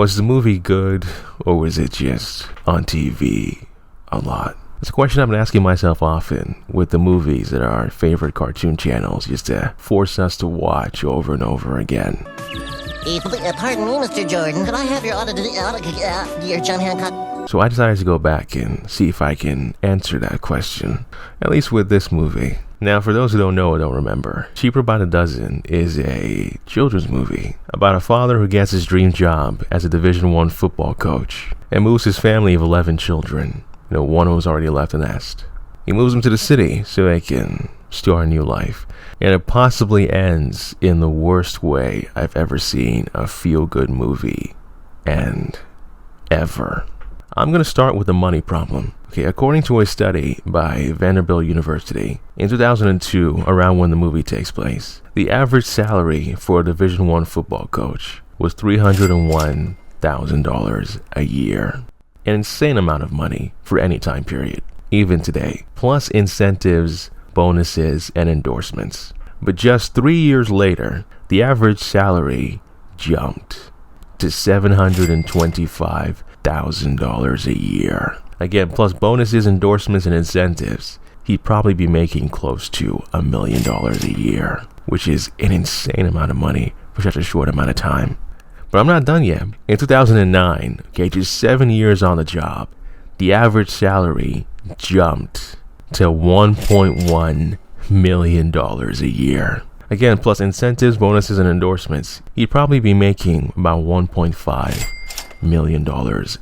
Was the movie good, or was it just on TV a lot? It's a question I've been asking myself often with the movies that are our favorite cartoon channels used to force us to watch over and over again. Pardon me, Mr. Jordan. Could I have your John Hancock? So I decided to go back and see if I can answer that question, at least with this movie. Now, for those who don't know or don't remember, Cheaper by the Dozen is a children's movie about a father who gets his dream job as a Division I football coach and moves his family of 11 children. One who's already left the nest. He moves them to the city so they can start a new life. And it possibly ends in the worst way I've ever seen a feel-good movie end ever. I'm going to start with the money problem. Okay, according to a study by Vanderbilt University, in 2002, around when the movie takes place, the average salary for a Division I football coach was $301,000 a year. An insane amount of money for any time period, even today, plus incentives, bonuses, and endorsements. But just 3 years later, the average salary jumped to $725,000 a year. Again, plus bonuses, endorsements, and incentives, he'd probably be making close to $1 million a year, which is an insane amount of money for such a short amount of time. But I'm not done yet. In 2009, just 7 years on the job, the average salary jumped to $1.1 million a year. Again, plus incentives, bonuses, and endorsements, he'd probably be making about $1.5 million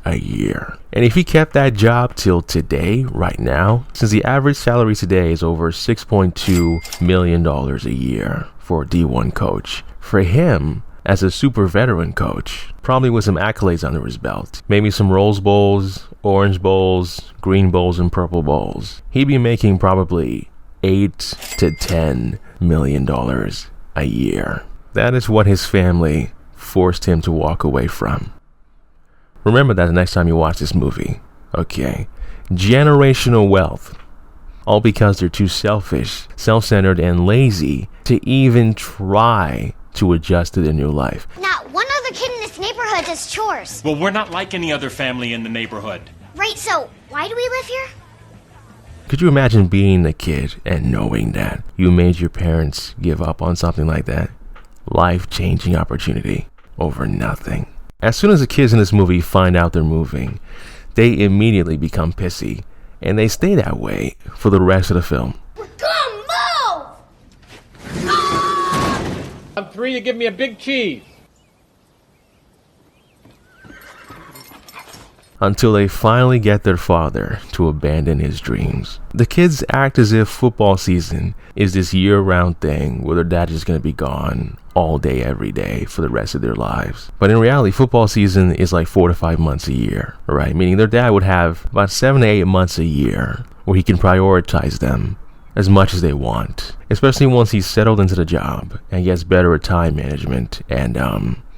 a year. And if he kept that job till today, right now, since the average salary today is over $6.2 million a year for a D1 coach, for him, as a super veteran coach, probably with some accolades under his belt, maybe some Rose Bowls, Orange Bowls, Green Bowls, and Purple Bowls, he'd be making probably $8 to $10 million a year. That is what his family forced him to walk away from. Remember that the next time you watch this movie. Okay. Generational wealth. All because they're too selfish, self-centered, and lazy to even try to adjust to their new life. Not one other kid in this neighborhood does chores. Well, we're not like any other family in the neighborhood. Right, so why do we live here? Could you imagine being a kid and knowing that you made your parents give up on something like that? Life-changing opportunity over nothing. As soon as the kids in this movie find out they're moving, they immediately become pissy, and they stay that way for the rest of the film. Come move! On three, you give me a big cheese. Until they finally get their father to abandon his dreams. The kids act as if football season is this year-round thing where their dad is going to be gone all day, every day for the rest of their lives. But in reality, football season is like 4 to 5 months a year, right? Meaning their dad would have about 7 to 8 months a year where he can prioritize them as much as they want, especially once he's settled into the job and gets better at time management and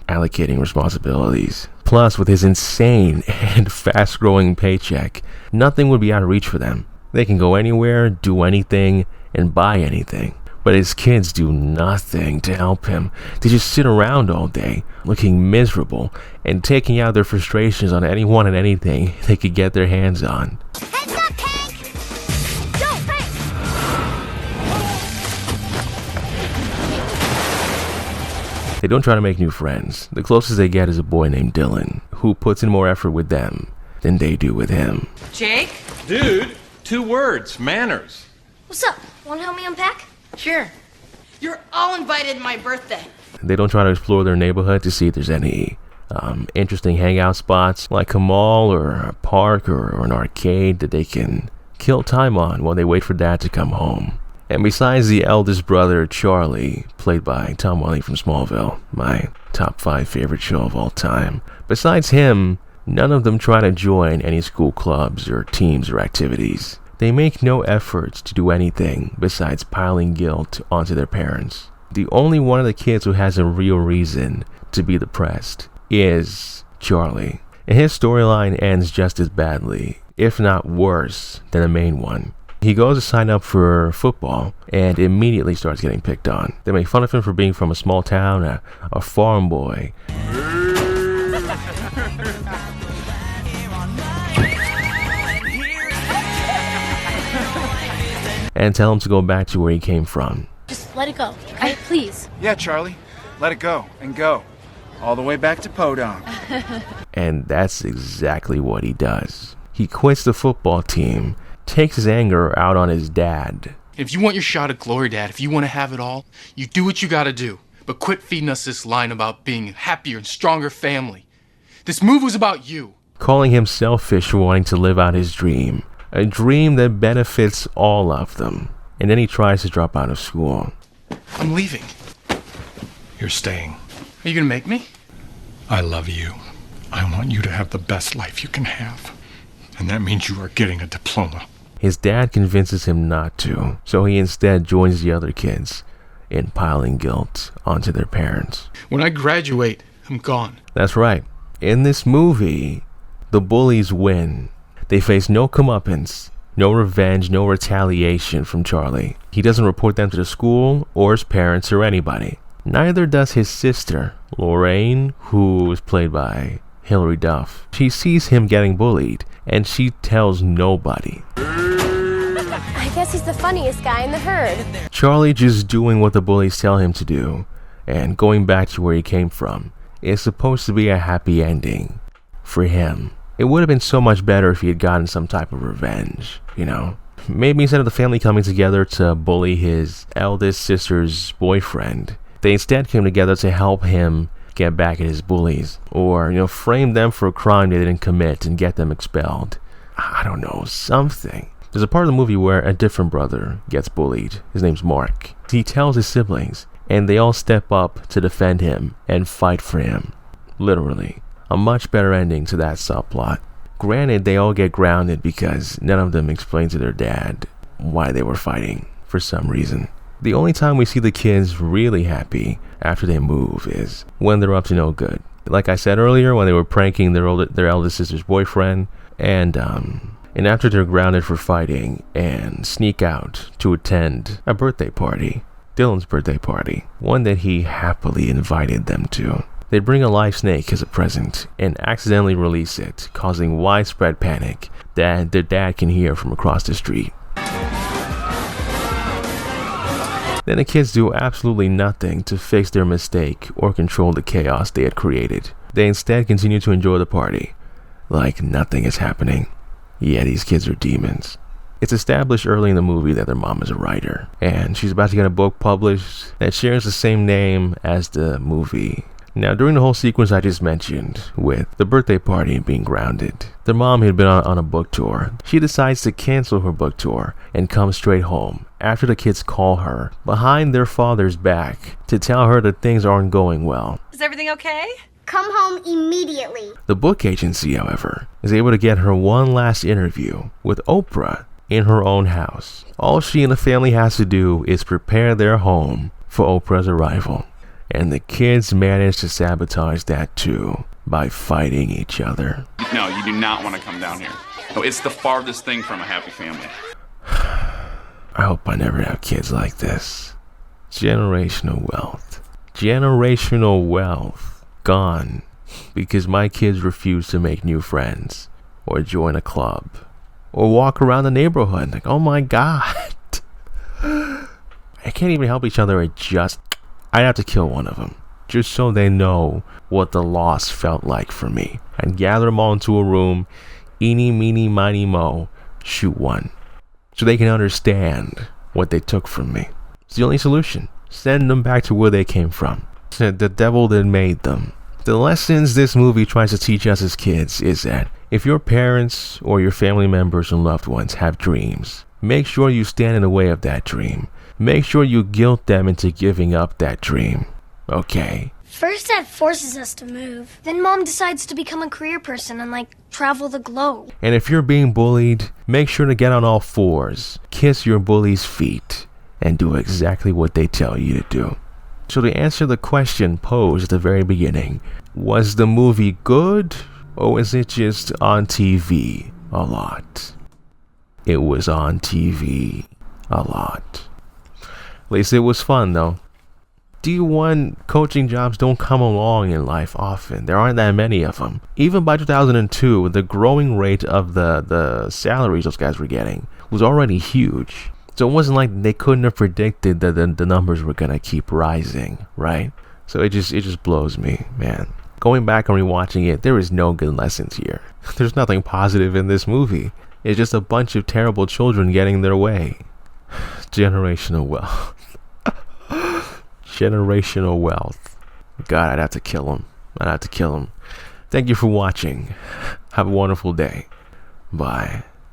allocating responsibilities. Plus, with his insane and fast-growing paycheck, nothing would be out of reach for them. They can go anywhere, do anything, and buy anything. But his kids do nothing to help him. They just sit around all day, looking miserable, and taking out their frustrations on anyone and anything they could get their hands on. Heads up, Hank! Don't think! They don't try to make new friends. The closest they get is a boy named Dylan, who puts in more effort with them than they do with him. Jake? Dude, 2 words, manners. What's up? Want to help me unpack? Sure. You're all invited to my birthday. They don't try to explore their neighborhood to see if there's any interesting hangout spots like a mall or a park or an arcade that they can kill time on while they wait for dad to come home. And besides the eldest brother, Charlie, played by Tom Welling from Smallville, my top 5 favorite show of all time, besides him, none of them try to join any school clubs or teams or activities. They make no efforts to do anything besides piling guilt onto their parents. The only one of the kids who has a real reason to be depressed is Charlie. And his storyline ends just as badly, if not worse, than the main one. He goes to sign up for football and immediately starts getting picked on. They make fun of him for being from a small town, a farm boy. and tell him to go back to where he came from. Just let it go, okay? Please. Yeah, Charlie. Let it go and go. All the way back to Podunk. And that's exactly what he does. He quits the football team, takes his anger out on his dad. If you want your shot at glory, Dad, if you want to have it all, you do what you gotta do. But quit feeding us this line about being a happier and stronger family. This move was about you. Calling him selfish for wanting to live out his dream. A dream that benefits all of them. And then he tries to drop out of school. I'm leaving. You're staying. Are you gonna make me? I love you. I want you to have the best life you can have. And that means you are getting a diploma. His dad convinces him not to, so he instead joins the other kids in piling guilt onto their parents. When I graduate, I'm gone. That's right. In this movie, the bullies win. They face no comeuppance, no revenge, no retaliation from Charlie. He doesn't report them to the school or his parents or anybody. Neither does his sister, Lorraine, who is played by Hilary Duff. She sees him getting bullied, and she tells nobody. I guess he's the funniest guy in the herd. Charlie just doing what the bullies tell him to do, and going back to where he came from, is supposed to be a happy ending for him. It would have been so much better if he had gotten some type of revenge, you know? Maybe instead of the family coming together to bully his eldest sister's boyfriend, they instead came together to help him get back at his bullies, or, frame them for a crime they didn't commit and get them expelled. I don't know, something. There's a part of the movie where a different brother gets bullied. His name's Mark. He tells his siblings, and they all step up to defend him and fight for him. Literally. A much better ending to that subplot. Granted, they all get grounded because none of them explain to their dad why they were fighting for some reason. The only time we see the kids really happy after they move is when they're up to no good. Like I said earlier, when they were pranking their eldest sister's boyfriend, and after they're grounded for fighting and sneak out to attend a birthday party, Dylan's birthday party, one that he happily invited them to. They bring a live snake as a present and accidentally release it, causing widespread panic that their dad can hear from across the street. Then the kids do absolutely nothing to fix their mistake or control the chaos they had created. They instead continue to enjoy the party, like nothing is happening. Yeah, these kids are demons. It's established early in the movie that their mom is a writer, and she's about to get a book published that shares the same name as the movie. Now, during the whole sequence I just mentioned, with the birthday party being grounded, their mom had been on a book tour. She decides to cancel her book tour and come straight home after the kids call her behind their father's back to tell her that things aren't going well. Is everything okay? Come home immediately. The book agency, however, is able to get her one last interview with Oprah in her own house. All she and the family has to do is prepare their home for Oprah's arrival. And the kids manage to sabotage that too by fighting each other. No, you do not want to come down here. No, it's the farthest thing from a happy family. I hope I never have kids like this. Generational wealth. Generational wealth gone because my kids refuse to make new friends or join a club or walk around the neighborhood like, oh my God. I can't even help each other. I'd have to kill one of them just so they know what the loss felt like for me. I'd gather them all into a room, eeny, meeny, miny, mo, shoot one, so they can understand what they took from me. It's the only solution. Send them back to where they came from. The devil that made them. The lessons this movie tries to teach us as kids is that if your parents or your family members and loved ones have dreams, make sure you stand in the way of that dream. Make sure you guilt them into giving up that dream. Okay? First, Dad forces us to move. Then Mom decides to become a career person and, travel the globe. And if you're being bullied, make sure to get on all fours, kiss your bully's feet, and do exactly what they tell you to do. So to answer the question posed at the very beginning, was the movie good, or was it just on TV a lot? It was on TV a lot. At least it was fun, though. D1 coaching jobs don't come along in life often. There aren't that many of them. Even by 2002, the growing rate of the salaries those guys were getting was already huge. So it wasn't like they couldn't have predicted that the numbers were gonna keep rising, right? So it just blows me, man. Going back and rewatching it, there is no good lessons here. There's nothing positive in this movie. It's just a bunch of terrible children getting their way. Generational wealth. Generational wealth. God, I'd have to kill him. Thank you for watching. Have a wonderful day. Bye.